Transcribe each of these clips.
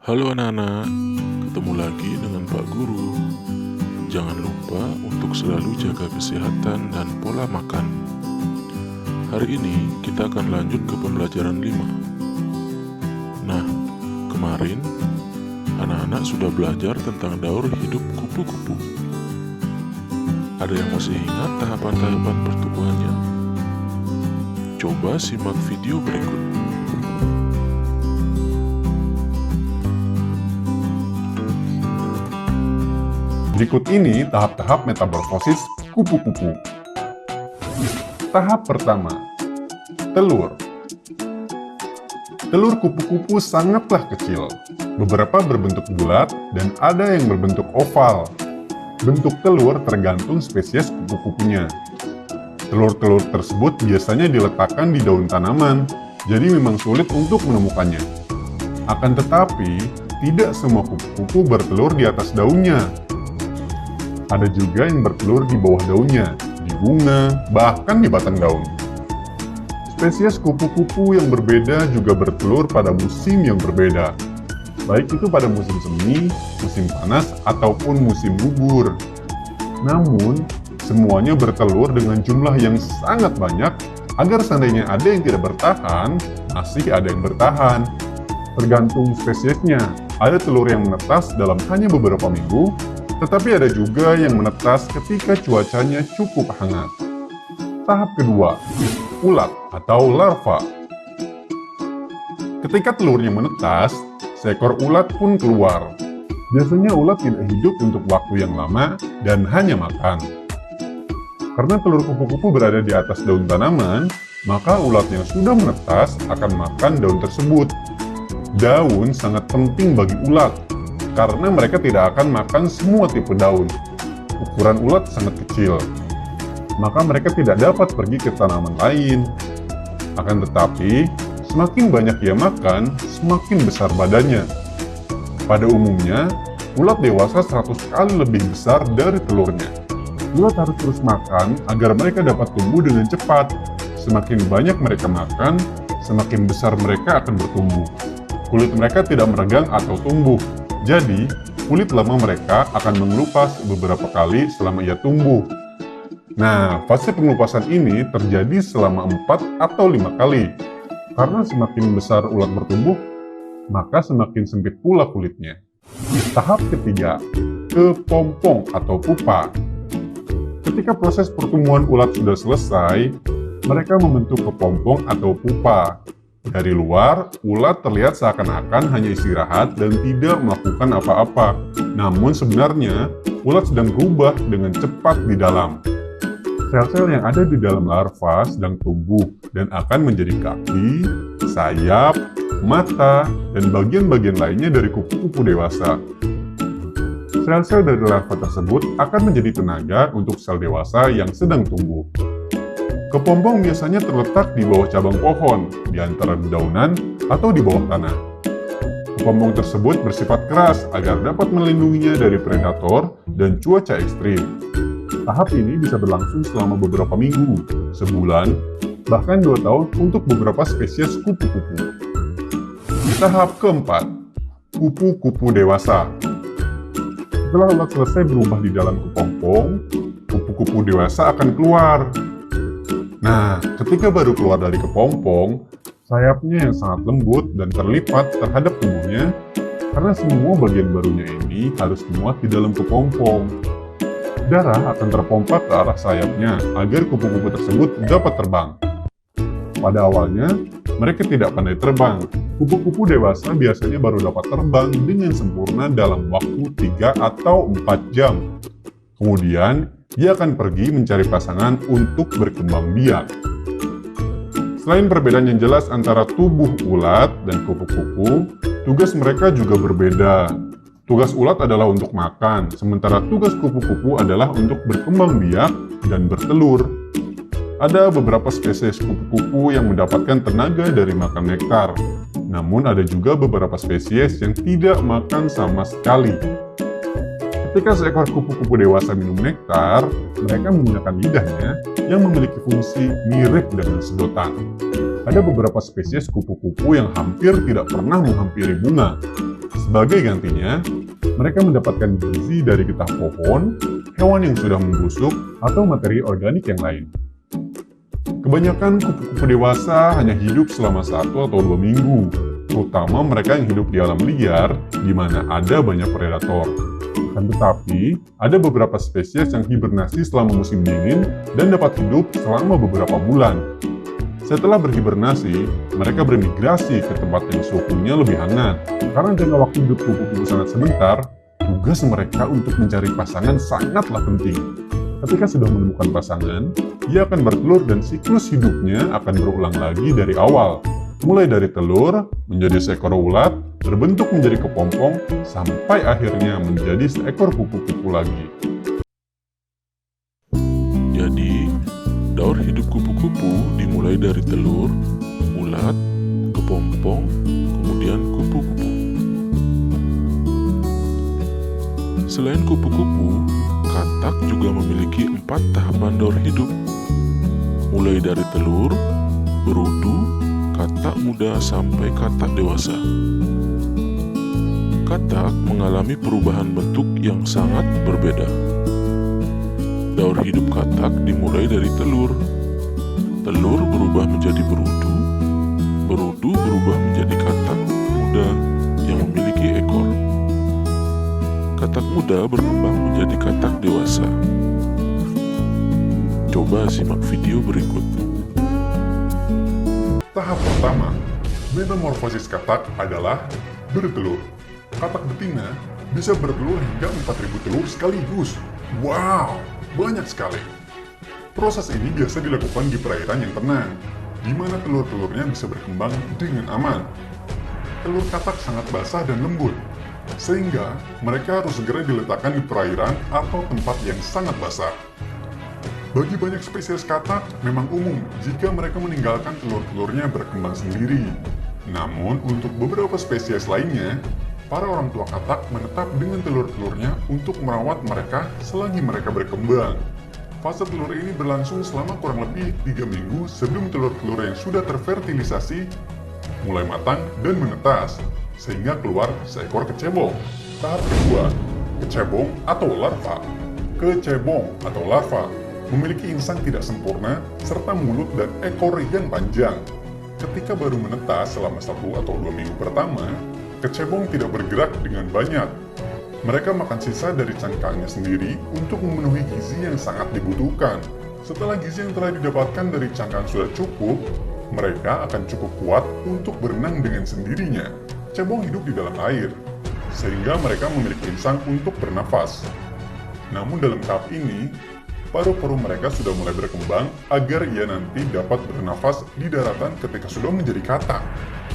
Halo anak-anak, ketemu lagi dengan Pak Guru. Jangan lupa untuk selalu jaga kesehatan dan pola makan. Hari ini kita akan lanjut ke pembelajaran 5. Nah, kemarin anak-anak sudah belajar tentang daur hidup kupu-kupu. Ada yang masih ingat tahapan-tahapan pertumbuhannya? Coba simak video berikut. Berikut ini tahap-tahap metamorfosis kupu-kupu. Tahap pertama, telur. Telur kupu-kupu sangatlah kecil. Beberapa berbentuk bulat dan ada yang berbentuk oval. Bentuk telur tergantung spesies kupu-kupunya. Telur-telur tersebut biasanya diletakkan di daun tanaman, jadi memang sulit untuk menemukannya. Akan tetapi, tidak semua kupu-kupu bertelur di atas daunnya. Ada juga yang bertelur di bawah daunnya, di bunga, bahkan di batang daun. Spesies kupu-kupu yang berbeda juga bertelur pada musim yang berbeda, baik itu pada musim semi, musim panas, ataupun musim gugur. Namun, semuanya bertelur dengan jumlah yang sangat banyak, agar seandainya ada yang tidak bertahan, masih ada yang bertahan. Tergantung spesiesnya, ada telur yang menetas dalam hanya beberapa minggu, tetapi ada juga yang menetas ketika cuacanya cukup hangat. Tahap kedua, ulat atau larva. Ketika telurnya menetas, seekor ulat pun keluar. Biasanya ulat tidak hidup untuk waktu yang lama dan hanya makan. Karena telur kupu-kupu berada di atas daun tanaman, maka ulat yang sudah menetas akan makan daun tersebut. Daun sangat penting bagi ulat, karena mereka tidak akan makan semua tipe daun. Ukuran ulat sangat kecil, maka mereka tidak dapat pergi ke tanaman lain. Akan tetapi, semakin banyak ia makan, semakin besar badannya. Pada umumnya, ulat dewasa 100 kali lebih besar dari telurnya. Ulat harus terus makan agar mereka dapat tumbuh dengan cepat. Semakin banyak mereka makan, semakin besar mereka akan bertumbuh. Kulit mereka tidak meregang atau tumbuh. Jadi, kulit lama mereka akan mengelupas beberapa kali selama ia tumbuh. Nah, fase pengelupasan ini terjadi selama 4 atau 5 kali. Karena semakin besar ulat bertumbuh, maka semakin sempit pula kulitnya. Tahap ketiga, kepompong atau pupa. Ketika proses pertumbuhan ulat sudah selesai, mereka membentuk kepompong atau pupa. Dari luar, ulat terlihat seakan-akan hanya istirahat dan tidak melakukan apa-apa. Namun sebenarnya, ulat sedang berubah dengan cepat di dalam. Sel-sel yang ada di dalam larva sedang tumbuh dan akan menjadi kaki, sayap, mata, dan bagian-bagian lainnya dari kupu-kupu dewasa. Sel-sel dari larva tersebut akan menjadi tenaga untuk sel dewasa yang sedang tumbuh. Kepompong biasanya terletak di bawah cabang pohon, di antara dedaunan, atau di bawah tanah. Kepompong tersebut bersifat keras agar dapat melindunginya dari predator dan cuaca ekstrim. Tahap ini bisa berlangsung selama beberapa minggu, sebulan, bahkan 2 tahun untuk beberapa spesies kupu-kupu. Tahap keempat, kupu-kupu dewasa. Setelah ulat selesai berubah di dalam kepompong, kupu-kupu dewasa akan keluar. Nah, ketika baru keluar dari kepompong, sayapnya yang sangat lembut dan terlipat terhadap tubuhnya, karena semua bagian barunya ini harus dimuat di dalam kepompong. Darah akan terpompa ke arah sayapnya agar kupu-kupu tersebut dapat terbang. Pada awalnya, mereka tidak pandai terbang. Kupu-kupu dewasa biasanya baru dapat terbang dengan sempurna dalam waktu 3 atau 4 jam. Kemudian, dia akan pergi mencari pasangan untuk berkembang biak. Selain perbedaan yang jelas antara tubuh ulat dan kupu-kupu, tugas mereka juga berbeda. Tugas ulat adalah untuk makan, sementara tugas kupu-kupu adalah untuk berkembang biak dan bertelur. Ada beberapa spesies kupu-kupu yang mendapatkan tenaga dari makan nektar, namun ada juga beberapa spesies yang tidak makan sama sekali. Ketika seekor kupu-kupu dewasa minum nektar, mereka menggunakan lidahnya yang memiliki fungsi mirip dengan sedotan. Ada beberapa spesies kupu-kupu yang hampir tidak pernah menghampiri bunga. Sebagai gantinya, mereka mendapatkan gizi dari getah pohon, hewan yang sudah membusuk, atau materi organik yang lain. Kebanyakan kupu-kupu dewasa hanya hidup selama 1 atau 2 minggu, terutama mereka yang hidup di alam liar, di mana ada banyak predator. Akan tetapi, ada beberapa spesies yang hibernasi selama musim dingin dan dapat hidup selama beberapa bulan. Setelah berhibernasi, mereka bermigrasi ke tempat yang suhunya lebih hangat. Karena jangka waktu hidup kupu-kupu sangat sebentar, tugas mereka untuk mencari pasangan sangatlah penting. Ketika sudah menemukan pasangan, ia akan bertelur dan siklus hidupnya akan berulang lagi dari awal. Mulai dari telur, menjadi seekor ulat, berbentuk menjadi kepompong, sampai akhirnya menjadi seekor kupu-kupu lagi. Jadi, daur hidup kupu-kupu dimulai dari telur, ulat, kepompong, kemudian kupu-kupu. Selain kupu-kupu, katak juga memiliki 4 tahapan daur hidup. Mulai dari telur, berudu, katak muda sampai katak dewasa. Katak mengalami perubahan bentuk yang sangat berbeda. Daur hidup katak dimulai dari telur. Telur berubah menjadi berudu. Berudu berubah menjadi katak muda yang memiliki ekor. Katak muda berkembang menjadi katak dewasa. Coba simak video berikut. Tahap pertama, metamorfosis katak adalah bertelur. Katak betina bisa bertelur hingga 4.000 telur sekaligus. Wow, banyak sekali. Proses ini biasa dilakukan di perairan yang tenang, di mana telur-telurnya bisa berkembang dengan aman. Telur katak sangat basah dan lembut, sehingga mereka harus segera diletakkan di perairan atau tempat yang sangat basah. Bagi banyak spesies katak, memang umum jika mereka meninggalkan telur-telurnya berkembang sendiri. Namun, untuk beberapa spesies lainnya, para orang tua katak menetap dengan telur-telurnya untuk merawat mereka selagi mereka berkembang. Fase telur ini berlangsung selama kurang lebih 3 minggu sebelum telur-telur yang sudah terfertilisasi mulai matang dan menetas, sehingga keluar seekor kecebong. Tahap kedua, kecebong atau larva. Kecebong atau larva memiliki insang tidak sempurna serta mulut dan ekor yang panjang. Ketika baru menetas selama 1 atau 2 minggu pertama, kecebong tidak bergerak dengan banyak. Mereka makan sisa dari cangkangnya sendiri untuk memenuhi gizi yang sangat dibutuhkan. Setelah gizi yang telah didapatkan dari cangkang sudah cukup, mereka akan cukup kuat untuk berenang dengan sendirinya. Kecebong hidup di dalam air, sehingga mereka memiliki insang untuk bernafas. Namun dalam tahap ini, paru-paru mereka sudah mulai berkembang agar ia nanti dapat bernafas di daratan ketika sudah menjadi katak.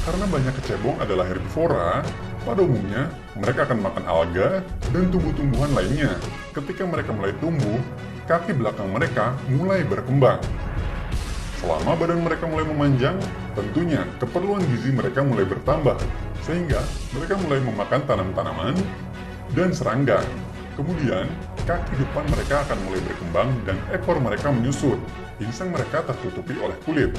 Karena banyak kecebong adalah herbivora, pada umumnya mereka akan makan alga dan tumbuh-tumbuhan lainnya. Ketika mereka mulai tumbuh, kaki belakang mereka mulai berkembang. Selama badan mereka mulai memanjang, tentunya keperluan gizi mereka mulai bertambah, sehingga mereka mulai memakan tanam-tanaman dan serangga. Kemudian, kaki depan mereka akan mulai berkembang dan ekor mereka menyusut. Insang mereka tertutupi oleh kulit.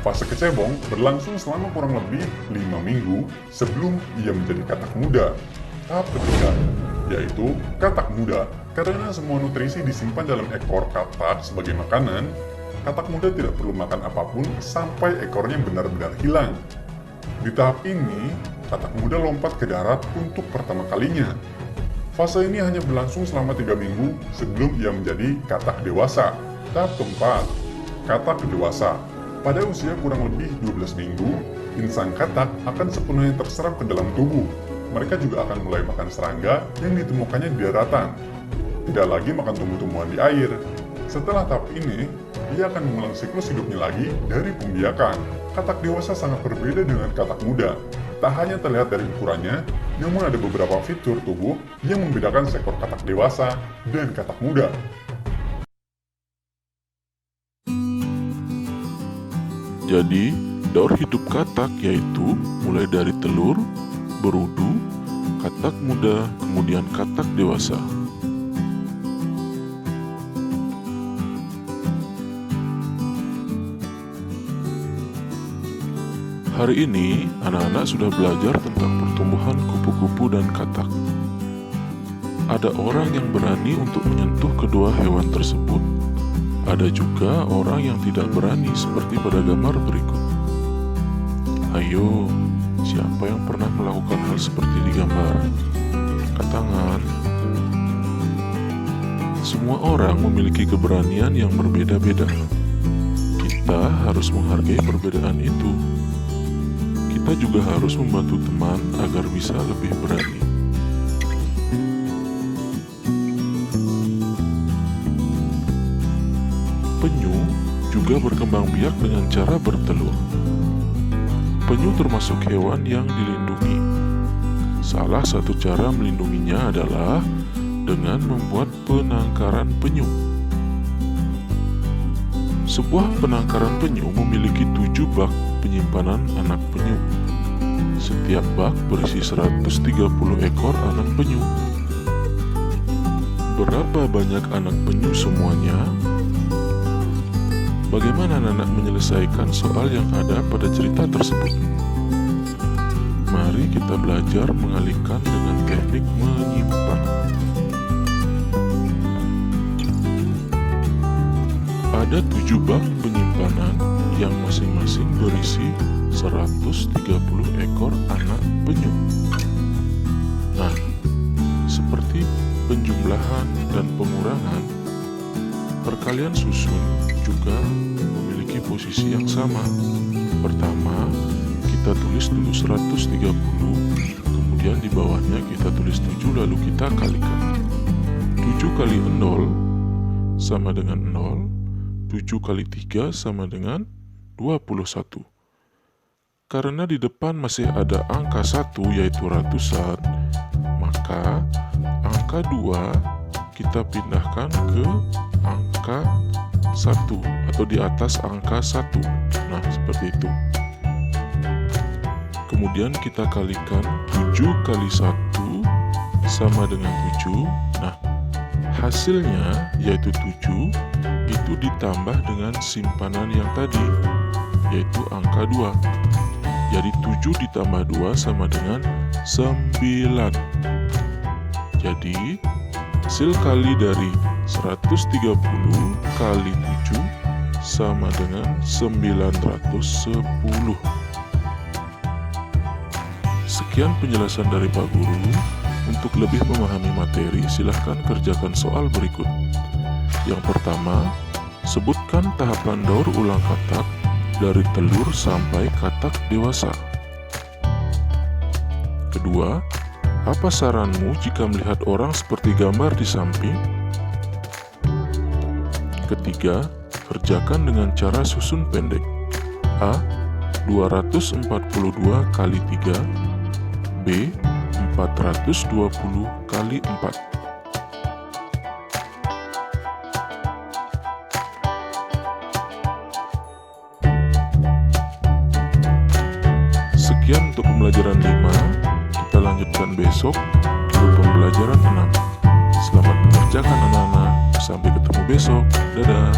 Fase kecebong berlangsung selama kurang lebih 5 minggu sebelum ia menjadi katak muda. Tahap ketiga, yaitu katak muda. Karena semua nutrisi disimpan dalam ekor katak sebagai makanan, katak muda tidak perlu makan apapun sampai ekornya benar-benar hilang. Di tahap ini, katak muda lompat ke darat untuk pertama kalinya. Fase ini hanya berlangsung selama 3 minggu sebelum ia menjadi katak dewasa. Tahap keempat, katak dewasa. Pada usia kurang lebih 12 minggu, insang katak akan sepenuhnya terserap ke dalam tubuh. Mereka juga akan mulai makan serangga yang ditemukannya di daratan. Tidak lagi makan tumbuh-tumbuhan di air. Setelah tahap ini, ia akan mengulang siklus hidupnya lagi dari pembiakan. Katak dewasa sangat berbeda dengan katak muda. Tak hanya terlihat dari ukurannya, namun ada beberapa fitur tubuh yang membedakan seekor katak dewasa dan katak muda. Jadi, daur hidup katak yaitu mulai dari telur, berudu, katak muda, kemudian katak dewasa. Hari ini, anak-anak sudah belajar tentang pertumbuhan kupu-kupu kupu-kupu dan katak. Ada orang yang berani untuk menyentuh kedua hewan tersebut. Ada juga orang yang tidak berani seperti pada gambar berikut. Ayo, siapa yang pernah melakukan hal seperti di gambar? Angkat tangan. Semua orang memiliki keberanian yang berbeda-beda. Kita harus menghargai perbedaan itu. Kita juga harus membantu teman agar bisa lebih berani. Penyu juga berkembang biak dengan cara bertelur. Penyu termasuk hewan yang dilindungi. Salah satu cara melindunginya adalah dengan membuat penangkaran penyu. Sebuah penangkaran penyu memiliki 7 bak penyimpanan anak penyu. Setiap bak berisi 130 ekor anak penyu. Berapa banyak anak penyu semuanya? Bagaimana Nana menyelesaikan soal yang ada pada cerita tersebut? Mari kita belajar mengalihkan dengan teknik menyimpan. Ada 7 bak penyimpanan yang masing-masing berisi 130 ekor anak penyu. Nah, seperti penjumlahan dan pengurangan, perkalian susun juga memiliki posisi yang sama. Pertama, kita tulis dulu 130, kemudian di bawahnya kita tulis 7 lalu kita kalikan. 7 kali 0 sama dengan 0, 7 kali 3 sama dengan 21. Karena di depan masih ada angka 1 yaitu ratusan, maka angka 2 kita pindahkan ke angka 1 atau di atas angka 1. Nah, seperti itu. Kemudian kita kalikan 7 kali 1 sama dengan 7. Nah, hasilnya yaitu 7 itu ditambah dengan simpanan yang tadi yaitu angka 2. Jadi 7 ditambah 2 sama dengan 9. Jadi hasil kali dari 130 kali 7 sama dengan 910. Sekian penjelasan dari Pak Guru. Untuk lebih memahami materi, silahkan kerjakan soal berikut. Yang pertama, sebutkan tahapan daur ulang katak dari telur sampai katak dewasa. Kedua, apa saranmu jika melihat orang seperti gambar di samping? Ketiga, kerjakan dengan cara susun pendek. A. 242 kali 3. B. 420 kali 4. Sekian untuk pembelajaran 5. Kita lanjutkan besok untuk pembelajaran 6. Selamat mengerjakan anak-anak. Sampai ketemu besok. Dadah.